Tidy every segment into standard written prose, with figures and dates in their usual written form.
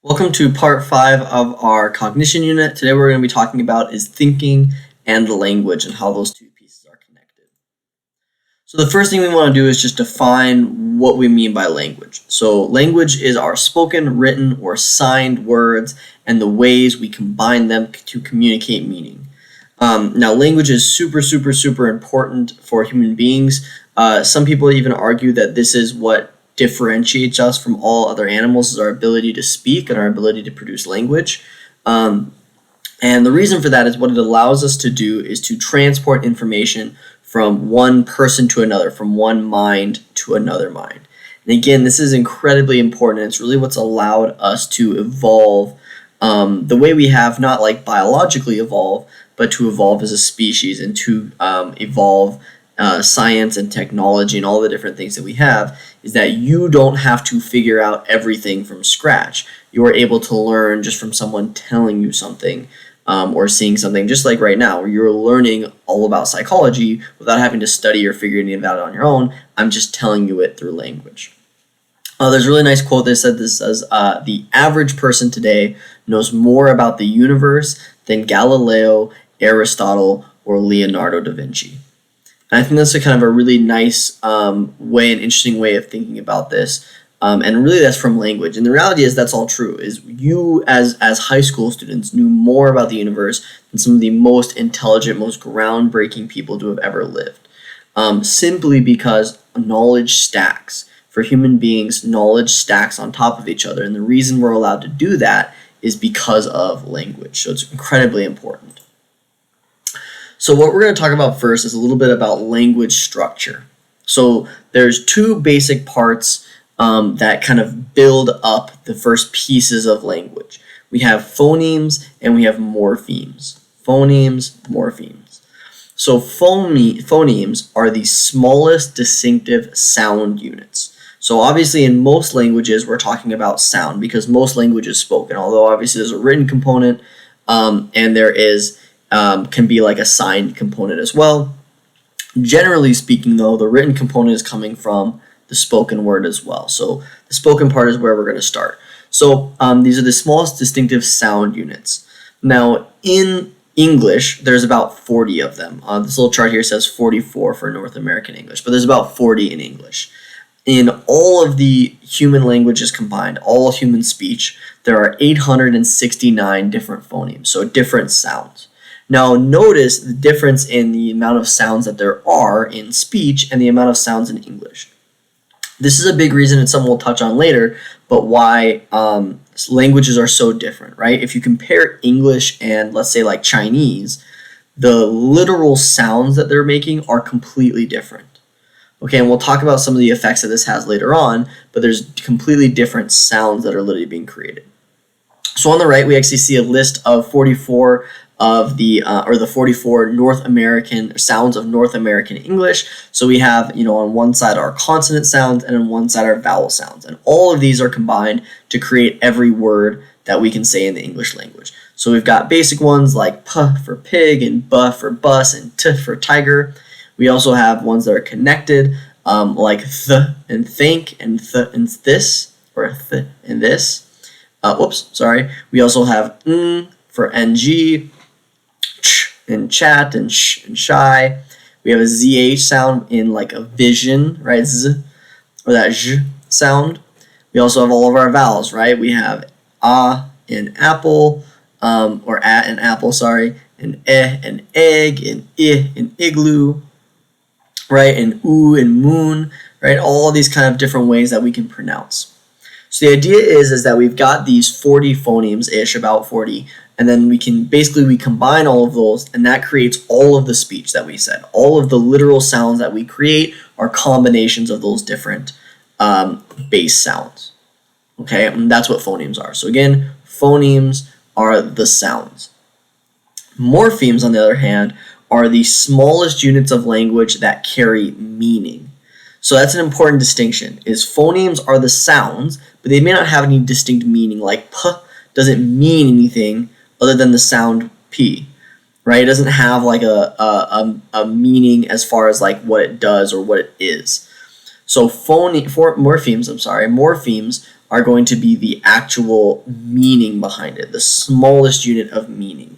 Welcome to part 5 of our cognition unit. Today what we're going to be talking about is thinking and language and how those two pieces are connected. So the first thing we want to do is just define what we mean by language. So language is our spoken, written, or signed words and the ways we combine them to communicate meaning. Now language is super important for human beings. Some people even argue that this is what differentiates us from all other animals, is our ability to speak and our ability to produce language. And the reason for that is what it allows us to do is to transport information from one person to another, from one mind to another mind. And again, this is incredibly important. It's really what's allowed us to evolve the way we have, not like biologically evolve, but to evolve as a species and to evolve science and technology and all the different things that we have, is that you don't have to figure out everything from scratch. You are able to learn just from someone telling you something or seeing something, just like right now, where you're learning all about psychology without having to study or figure anything out on your own. I'm just telling you it through language. There's a really nice quote that said this says, the average person today knows more about the universe than Galileo, Aristotle, or Leonardo da Vinci. And I think that's a kind of a really nice way, an interesting way of thinking about this. And really that's from language. And the reality is that's all true, is you as high school students knew more about the universe than some of the most intelligent, most groundbreaking people to have ever lived. Simply because knowledge stacks. For human beings, knowledge stacks on top of each other. And the reason we're allowed to do that is because of language. So it's incredibly important. So what we're going to talk about first is a little bit about language structure. So there's two basic parts that kind of build up the first pieces of language. We have phonemes and we have morphemes. Phonemes, morphemes. So phonemes are the smallest distinctive sound units. So obviously in most languages we're talking about sound because most language is spoken, although obviously there's a written component and there is can be like a signed component as well. Generally speaking though, the written component is coming from the spoken word as well. So the spoken part is where we're going to start. So these are the smallest distinctive sound units. Now in English, there's about 40 of them. This little chart here says 44 for North American English, but there's about 40 in English. In all of the human languages combined, all human speech, there are 869 different phonemes, so different sounds. Now notice the difference in the amount of sounds that there are in speech and the amount of sounds in English. This is a big reason, and something we'll touch on later, but why languages are so different, right? If you compare English and let's say like Chinese, the literal sounds that they're making are completely different. Okay, and we'll talk about some of the effects that this has later on, but there's completely different sounds that are literally being created. So on the right, we actually see a list of 44 of the 44 North American sounds of North American English. So we have, on one side our consonant sounds and on one side our vowel sounds. And all of these are combined to create every word that we can say in the English language. So we've got basic ones like p for pig and b for bus and t for tiger. We also have ones that are connected, like th and think and th and this, or th and this. We also have n for ng, ch and chat and sh and shy. We have a zh sound in like a vision, right? Z, or that zh sound. We also have all of our vowels, right? We have a in apple, or a in apple, sorry, and e in egg, and I in igloo, right? And oo and moon, right? All these kind of different ways that we can pronounce. So the idea is that we've got these 40 phonemes-ish, about 40, and then we combine all of those, and that creates all of the speech that we said. All of the literal sounds that we create are combinations of those different base sounds. Okay, and that's what phonemes are. So again, phonemes are the sounds. Morphemes, on the other hand, are the smallest units of language that carry meaning. So that's an important distinction, is phonemes are the sounds, but they may not have any distinct meaning, like p doesn't mean anything other than the sound p, right? It doesn't have like a meaning as far as like what it does or what it is. So morphemes are going to be the actual meaning behind it, the smallest unit of meaning.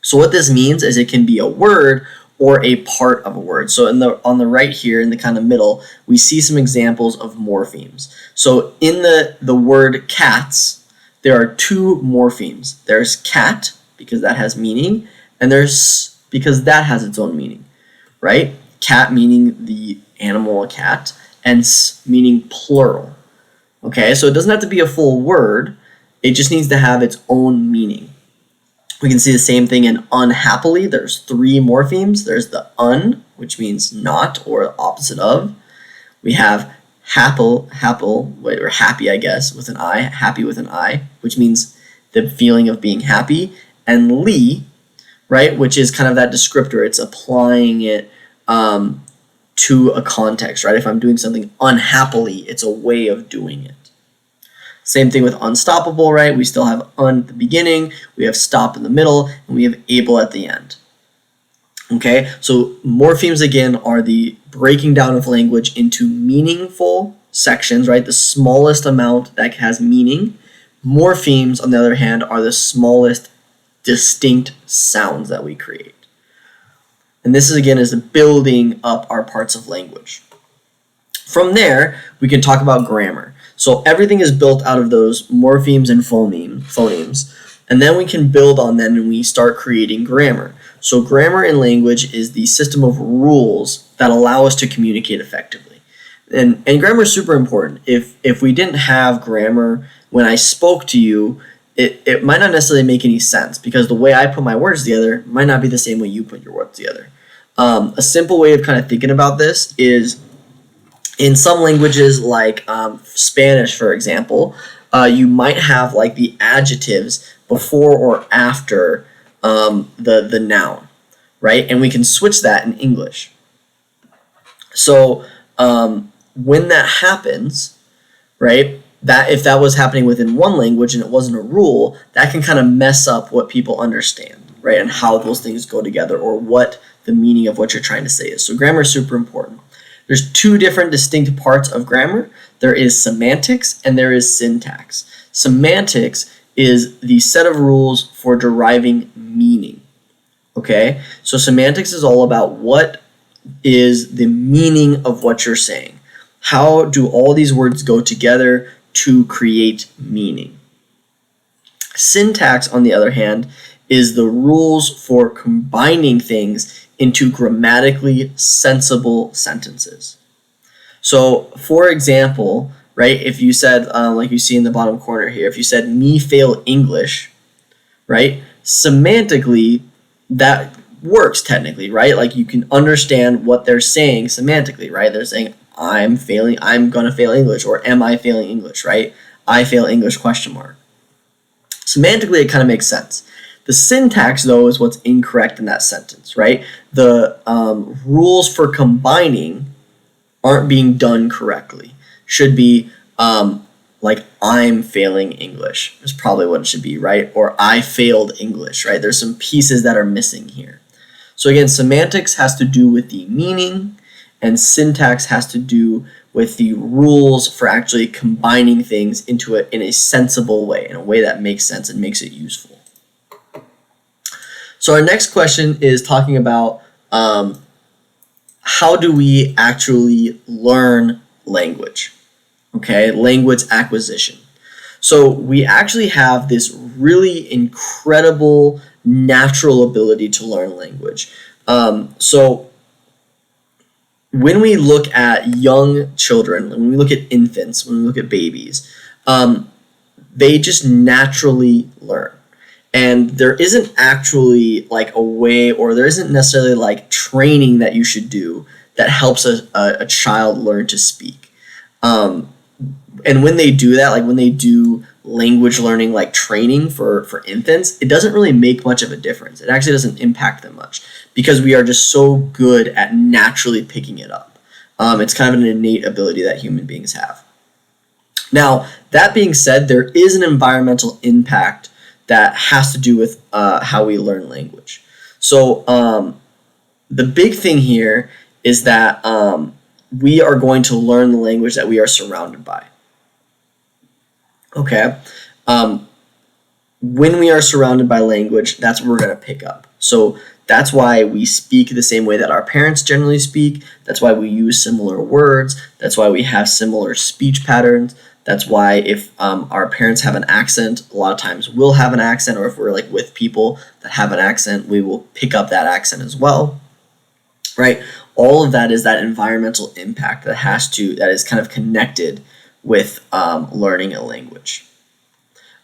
So what this means is it can be a word or a part of a word. So on the right here, in the kind of middle, we see some examples of morphemes. So in the word cats, there are two morphemes. There's cat, because that has meaning, and there's because that has its own meaning, right? Cat meaning the animal, a cat, and meaning plural. Okay, so it doesn't have to be a full word. It just needs to have its own meaning. We can see the same thing in unhappily. There's three morphemes. There's the un, which means not or opposite of. We have or happy, I guess, with an I, happy with an I, which means the feeling of being happy. And li, right, which is kind of that descriptor. It's applying it to a context, right? If I'm doing something unhappily, it's a way of doing it. Same thing with unstoppable, right? We still have un at the beginning, we have stop in the middle, and we have able at the end. Okay, so morphemes again are the breaking down of language into meaningful sections, right? The smallest amount that has meaning. Morphemes, on the other hand, are the smallest distinct sounds that we create. And this is again is building up our parts of language. From there, we can talk about grammar. So everything is built out of those morphemes and phonemes, and then we can build on them and we start creating grammar. So grammar in language is the system of rules that allow us to communicate effectively. And grammar is super important. If we didn't have grammar when I spoke to you, it might not necessarily make any sense because the way I put my words together might not be the same way you put your words together. A simple way of kind of thinking about this is in some languages like Spanish, for example, you might have like the adjectives before or after the noun, right? And we can switch that in English. So when that happens, right, that if that was happening within one language and it wasn't a rule, that can kind of mess up what people understand, right, and how those things go together or what the meaning of what you're trying to say is. So grammar is super important. There's two different distinct parts of grammar. There is semantics and there is syntax. Semantics is the set of rules for deriving meaning. Okay? So semantics is all about what is the meaning of what you're saying. How do all these words go together to create meaning? Syntax, on the other hand, is the rules for combining things into grammatically sensible sentences. So, for example, right, if you said, like you see in the bottom corner here, if you said, me fail English, right, semantically, that works technically, right? Like you can understand what they're saying semantically, right? They're saying, I'm gonna fail English, or am I failing English, right? I fail English, question mark. Semantically, it kind of makes sense. The syntax, though, is what's incorrect in that sentence, right? The rules for combining aren't being done correctly. Should be like, I'm failing English is probably what it should be, right? Or I failed English, right? There's some pieces that are missing here. So again, semantics has to do with the meaning, and syntax has to do with the rules for actually combining things into it in a sensible way, in a way that makes sense and makes it useful. So our next question is talking about how do we actually learn language? Okay, language acquisition. So we actually have this really incredible natural ability to learn language. So when we look at young children, when we look at infants, when we look at babies, they just naturally learn. And there isn't actually like a way, or there isn't necessarily like training that you should do that helps a child learn to speak. And when they do that, like when they do language learning, like training for infants, it doesn't really make much of a difference. It actually doesn't impact them much because we are just so good at naturally picking it up. It's kind of an innate ability that human beings have. Now, that being said, there is an environmental impact that has to do with how we learn language. So the big thing here is that we are going to learn the language that we are surrounded by. Okay. When we are surrounded by language, that's what we're going to pick up. So that's why we speak the same way that our parents generally speak. That's why we use similar words. That's why we have similar speech patterns. That's why if our parents have an accent, a lot of times we'll have an accent, or if we're like with people that have an accent, we will pick up that accent as well, right? All of that is that environmental impact that is kind of connected with learning a language.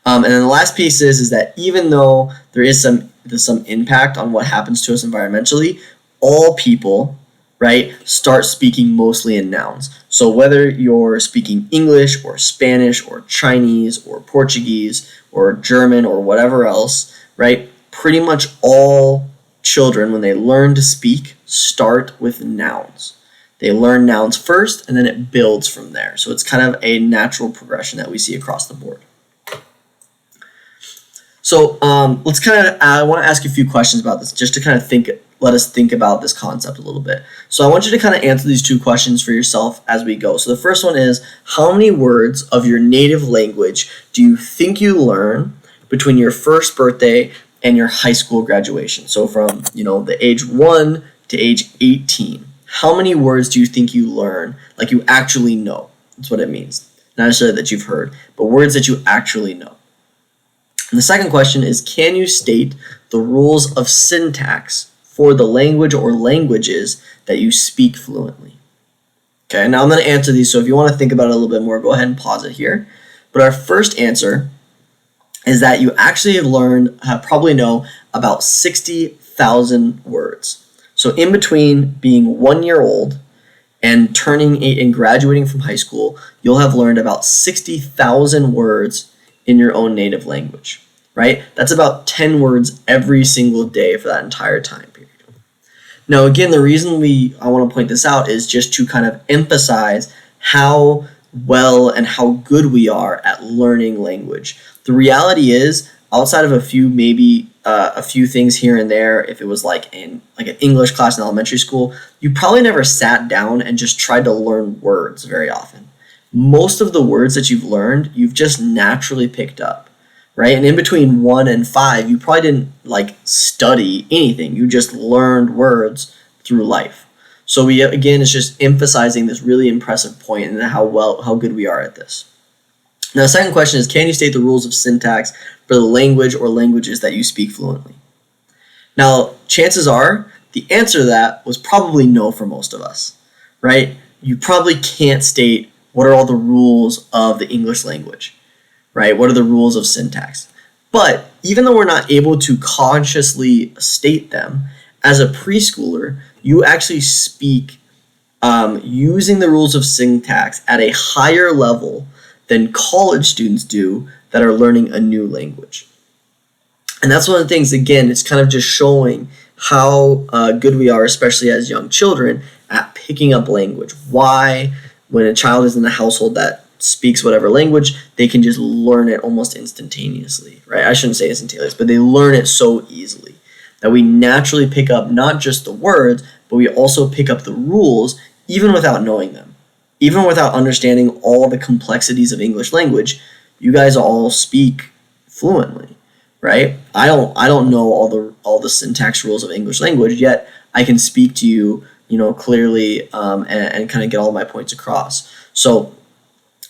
And then the last piece is that even though there's some impact on what happens to us environmentally, all people, right, start speaking mostly in nouns. So whether you're speaking English or Spanish or Chinese or Portuguese or German or whatever else, right, pretty much all children, when they learn to speak, start with nouns. They learn nouns first, and then it builds from there. So it's kind of a natural progression that we see across the board. So let's I want to ask you a few questions about this, just to kind of let us think about this concept a little bit. So I want you to kind of answer these two questions for yourself as we go. So the first one is, how many words of your native language do you think you learn between your first birthday and your high school graduation? So from, the age 1 to age 18. How many words do you think you learn, like you actually know? That's what it means. Not necessarily that you've heard, but words that you actually know. And the second question is, can you state the rules of syntax for the language or languages that you speak fluently? Okay, now I'm going to answer these, so if you want to think about it a little bit more, go ahead and pause it here. But our first answer is that you actually probably know about 60,000 words. So in between being 1 year old and turning 8 and graduating from high school, you'll have learned about 60,000 words in your own native language, right? That's about 10 words every single day for that entire time period. Now, again, the reason I want to point this out is just to kind of emphasize how well and how good we are at learning language. The reality is, outside of a few things here and there, if it was like an English class in elementary school, you probably never sat down and just tried to learn words very often. Most of the words that you've learned, you've just naturally picked up, right? And in between 1 and 5, you probably didn't study anything. You just learned words through life. So it's just emphasizing this really impressive point and how good we are at this. Now, the second question is, can you state the rules of syntax for the language or languages that you speak fluently? Now, chances are the answer to that was probably no for most of us, right? You probably can't state what are all the rules of the English language, right? What are the rules of syntax? But even though we're not able to consciously state them, as a preschooler, you actually speak using the rules of syntax at a higher level than college students do that are learning a new language. And that's one of the things, again, it's kind of just showing how good we are, especially as young children, at picking up language. Why, when a child is in a household that speaks whatever language, they can just learn it almost instantaneously, right? I shouldn't say instantaneous, but they learn it so easily that we naturally pick up not just the words, but we also pick up the rules even without knowing them. Even without understanding all the complexities of English language, you guys all speak fluently, right? I don't know all the syntax rules of English language, yet I can speak to you, clearly and kind of get all my points across. So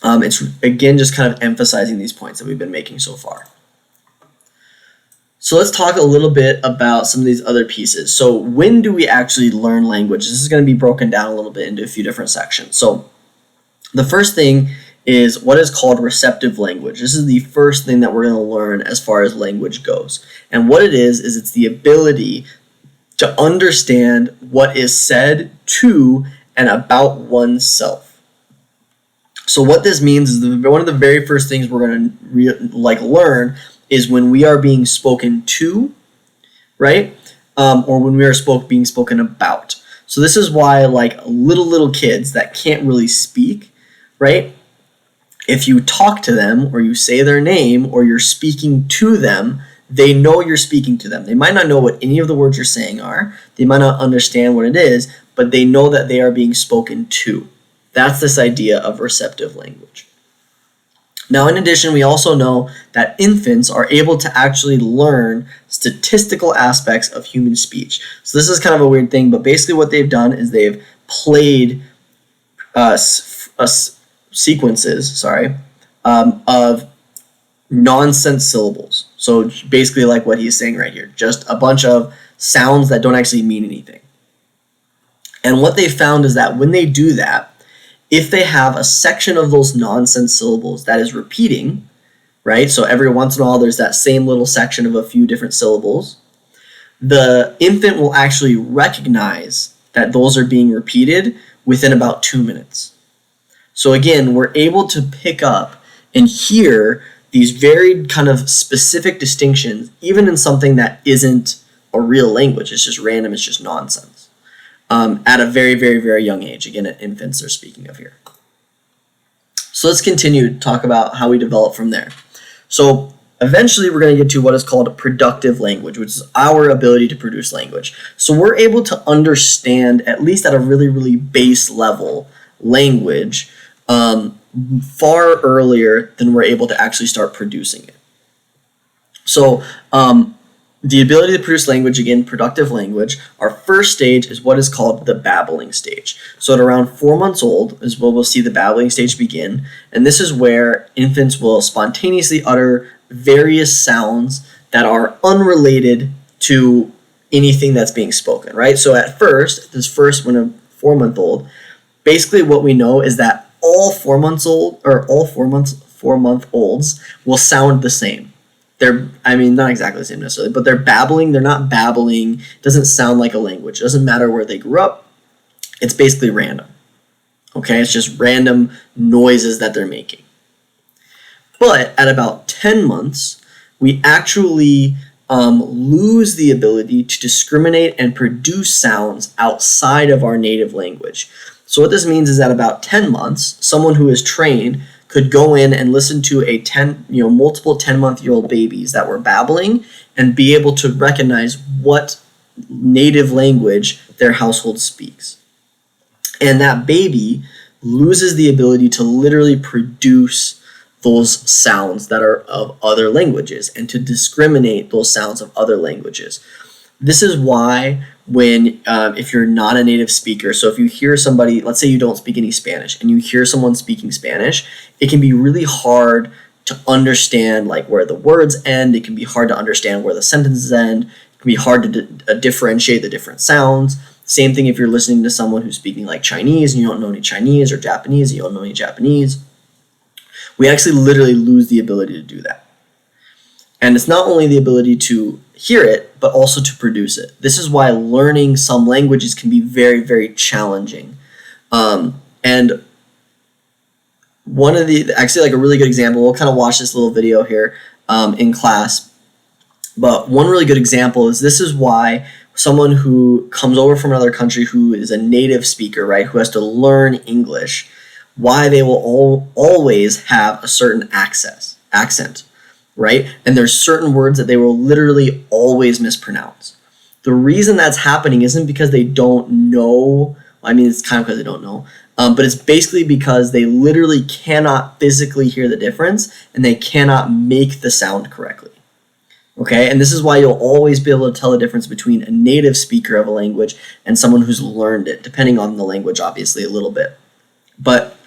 it's again just kind of emphasizing these points that we've been making so far. So let's talk a little bit about some of these other pieces. So when do we actually learn language? This is going to be broken down a little bit into a few different sections. So the first thing is what is called receptive language. This is the first thing that we're going to learn as far as language goes. And what it is it's the ability to understand what is said to and about oneself. So what this means is one of the very first things we're going to learn is when we are being spoken to, right? Or when we are being spoken about. So this is why little kids that can't really speak, right? If you talk to them or you say their name or you're speaking to them, they know you're speaking to them. They might not know what any of the words you're saying are. They might not understand what it is, but they know that they are being spoken to. That's this idea of receptive language. Now, in addition, we also know that infants are able to actually learn statistical aspects of human speech. So this is kind of a weird thing, but basically what they've done is they've played sequences, of nonsense syllables. So basically like what he's saying right here, just a bunch of sounds that don't actually mean anything. And what they found is that when they do that, if they have a section of those nonsense syllables that is repeating, right? So every once in a while there's that same little section of a few different syllables, the infant will actually recognize that those are being repeated within about 2 minutes. So again, we're able to pick up and hear these very kind of specific distinctions, even in something that isn't a real language. It's just random, it's just nonsense. At a very, very, very young age. Again, at infants they're speaking of here. So let's continue to talk about how we develop from there. So eventually we're going to get to what is called a productive language, which is our ability to produce language. So we're able to understand, at least at a really, really base level, language far earlier than we're able to actually start producing it. So the ability to produce language, again, productive language, our first stage is what is called the babbling stage. So at around 4 months old is where we'll see the babbling stage begin, and this is where infants will spontaneously utter various sounds that are unrelated to anything that's being spoken, right? So at first, when a 4-month-old, basically what we know is that all 4-month-olds will sound the same. Not exactly the same necessarily, but they're babbling. They're not babbling. It doesn't sound like a language. It doesn't matter where they grew up. It's basically random. Okay, it's just random noises that they're making. But at about 10 months, we actually lose the ability to discriminate and produce sounds outside of our native language. So what this means is that about 10 months, someone who is trained could go in and listen to multiple 10-month-old babies that were babbling and be able to recognize what native language their household speaks. And that baby loses the ability to literally produce those sounds that are of other languages and to discriminate those sounds of other languages. This is why if you're not a native speaker, so if you hear somebody, let's say you don't speak any Spanish, and you hear someone speaking Spanish, it can be really hard to understand like where the words end. It can be hard to understand where the sentences end. It can be hard to differentiate the different sounds. Same thing if you're listening to someone who's speaking like Chinese and you don't know any Chinese, or Japanese and you don't know any Japanese. We actually literally lose the ability to do that. And it's not only the ability to hear it, but also to produce it. This is why learning some languages can be very, very challenging. And one of a really good example, we'll kind of watch this little video here in class, but one really good example is this is why someone who comes over from another country who is a native speaker, right, who has to learn English, why they will always have a certain accent. Right? And there's certain words that they will literally always mispronounce. The reason that's happening isn't because they don't know. It's kind of because they don't know. But it's basically because they literally cannot physically hear the difference and they cannot make the sound correctly. Okay? And this is why you'll always be able to tell the difference between a native speaker of a language and someone who's learned it, depending on the language, obviously, a little bit. But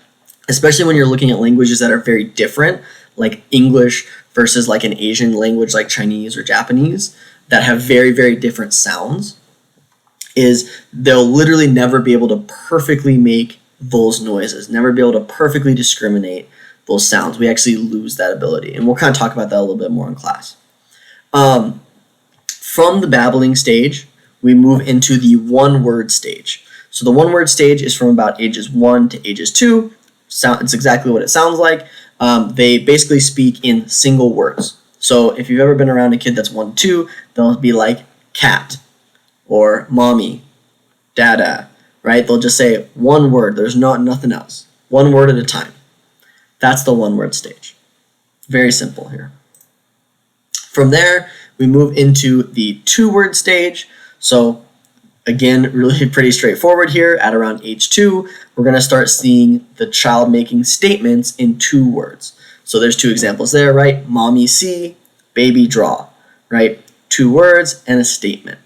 especially when you're looking at languages that are very different, like English versus like an Asian language like Chinese or Japanese, that have very, very different sounds, is they'll literally never be able to perfectly make those noises, never be able to perfectly discriminate those sounds. We actually lose that ability, and we'll kind of talk about that a little bit more in class. From the babbling stage, we move into the one-word stage. So the one-word stage is from about ages 1 to ages 2. It's exactly what it sounds like. They basically speak in single words. So if you've ever been around a kid that's 1 to 2, they'll be like cat or mommy, dada, right? They'll just say one word. There's nothing else. One word at a time. That's the one-word stage. Very simple here. From there, we move into the two-word stage. So again, really pretty straightforward here. At around age 2, we're going to start seeing the child making statements in 2 words. So there's two examples there, right? Mommy see, baby draw, right? 2 words and a statement.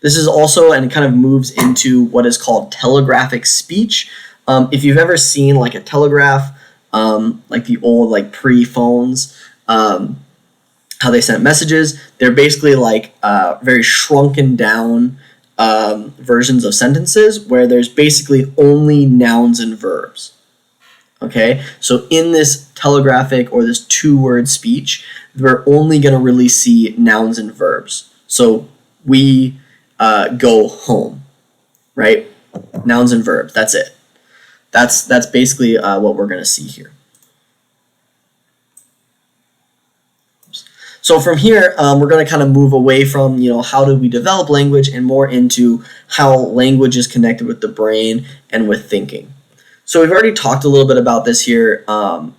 This is also, and it kind of moves into what is called telegraphic speech. If you've ever seen like a telegraph, like the old like pre-phones, how they sent messages, they're basically like very shrunken down versions of sentences where there's basically only nouns and verbs. Okay, so in this telegraphic or this 2-word speech, we're only going to really see nouns and verbs. So we go home, right? Nouns and verbs, that's it. That's basically what we're going to see here. So from here, we're going to kind of move away from, how do we develop language and more into how language is connected with the brain and with thinking. So we've already talked a little bit about this here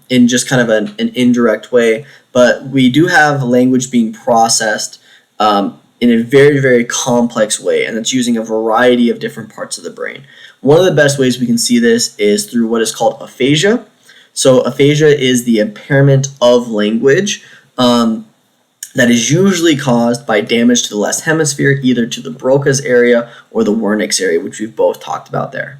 in just kind of an indirect way, but we do have language being processed in a very, very complex way, and it's using a variety of different parts of the brain. One of the best ways we can see this is through what is called aphasia. So aphasia is the impairment of language that is usually caused by damage to the left hemisphere, either to the Broca's area or the Wernicke's area, which we've both talked about there.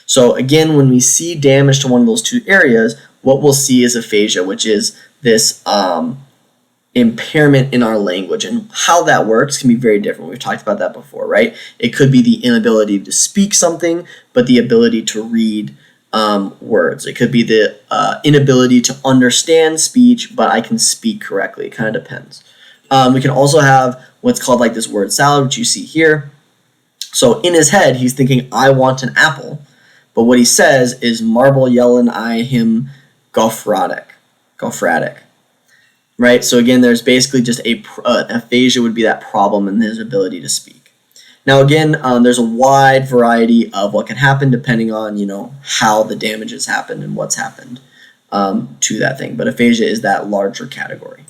So again, when we see damage to one of those 2 areas, what we'll see is aphasia, which is this impairment in our language. And how that works can be very different. We've talked about that before, right? It could be the inability to speak something, but the ability to read words. It could be the inability to understand speech, but I can speak correctly. It kind of depends. We can also have what's called like this word salad, which you see here. So in his head, he's thinking, I want an apple. But what he says is marble yellin' I him gofratic. Right? So again, there's basically just aphasia would be that problem in his ability to speak. Now again, there's a wide variety of what can happen depending on, how the damage has happened and what's happened to that thing. But aphasia is that larger category.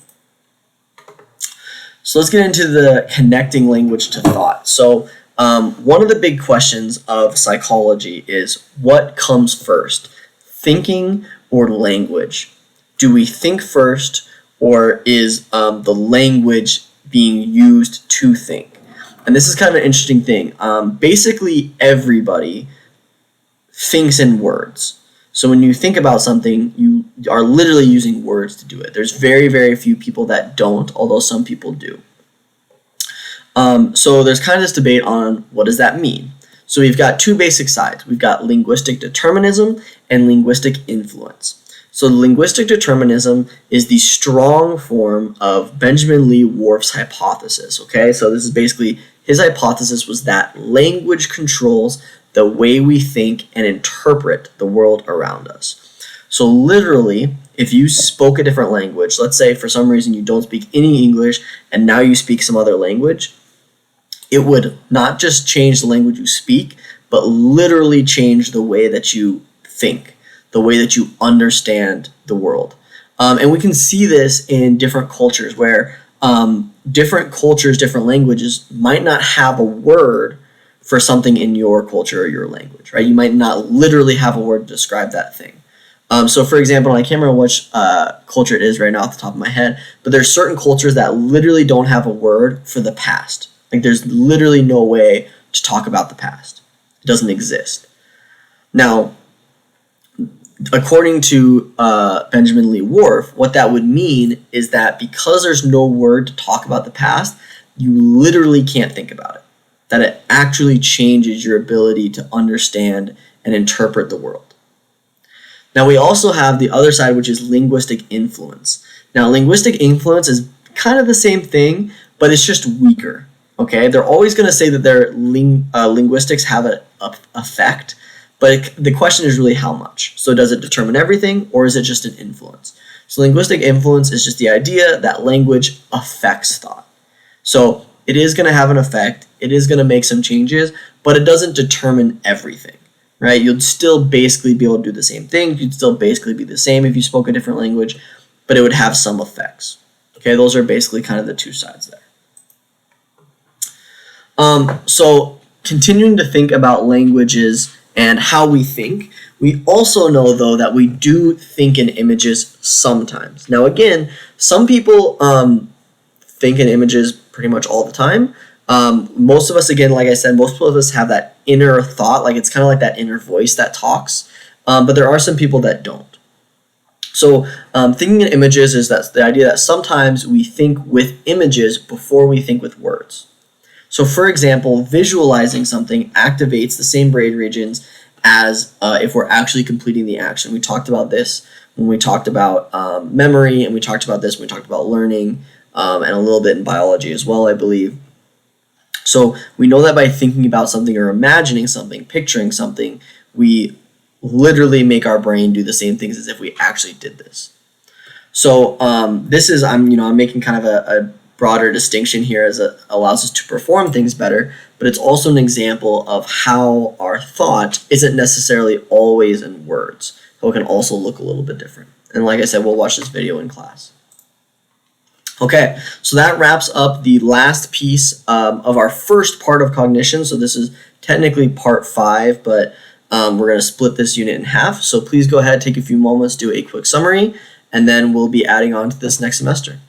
So let's get into the connecting language to thought. So one of the big questions of psychology is what comes first, thinking or language? Do we think first, or is the language being used to think? And this is kind of an interesting thing. Basically, everybody thinks in words. So when you think about something, you are literally using words to do it. There's very, very few people that don't, although some people do. So there's kind of this debate on what does that mean. So we've got 2 basic sides. We've got linguistic determinism and linguistic influence. So linguistic determinism is the strong form of Benjamin Lee Whorf's hypothesis. Okay, so this is basically his hypothesis was that language controls the way we think and interpret the world around us. So literally, if you spoke a different language, let's say for some reason you don't speak any English and now you speak some other language, it would not just change the language you speak, but literally change the way that you think, the way that you understand the world. And we can see this in different cultures where different cultures, different languages might not have a word for something in your culture or your language, right? You might not literally have a word to describe that thing. So for example, I can't remember which culture it is right now off the top of my head, but there's certain cultures that literally don't have a word for the past. Like there's literally no way to talk about the past. It doesn't exist. Now, according to Benjamin Lee Whorf, what that would mean is that because there's no word to talk about the past, you literally can't think about it. That it actually changes your ability to understand and interpret the world. Now we also have the other side, which is linguistic influence. Now linguistic influence is kind of the same thing, but it's just weaker. Okay, they're always going to say that their linguistics have an effect, but the question is really how much. So does it determine everything, or is it just an influence? So linguistic influence is just the idea that language affects thought. So it is going to have an effect, it is going to make some changes, but it doesn't determine everything, right? You'd still basically be able to do the same thing, you'd still basically be the same if you spoke a different language, but it would have some effects. Okay, those are basically kind of the 2 sides there. So continuing to think about languages and how we think, We also know, though, that we do think in images sometimes. Now, again, some people think in images pretty much all the time. Most of us, again, like I said, most of us have that inner thought, like it's kind of like that inner voice that talks, but there are some people that don't. So thinking in images is that the idea that sometimes we think with images before we think with words. So for example, visualizing something activates the same brain regions as if we're actually completing the action. We talked about this when we talked about memory, and we talked about this when we talked about learning, and a little bit in biology as well, I believe. So we know that by thinking about something or imagining something, picturing something, we literally make our brain do the same things as if we actually did this. So this is, I'm making kind of a broader distinction here as it allows us to perform things better, but it's also an example of how our thought isn't necessarily always in words. So it can also look a little bit different. And like I said, we'll watch this video in class. Okay, so that wraps up the last piece of our first part of cognition. So this is technically part 5, but we're going to split this unit in half. So please go ahead, take a few moments, do a quick summary, and then we'll be adding on to this next semester.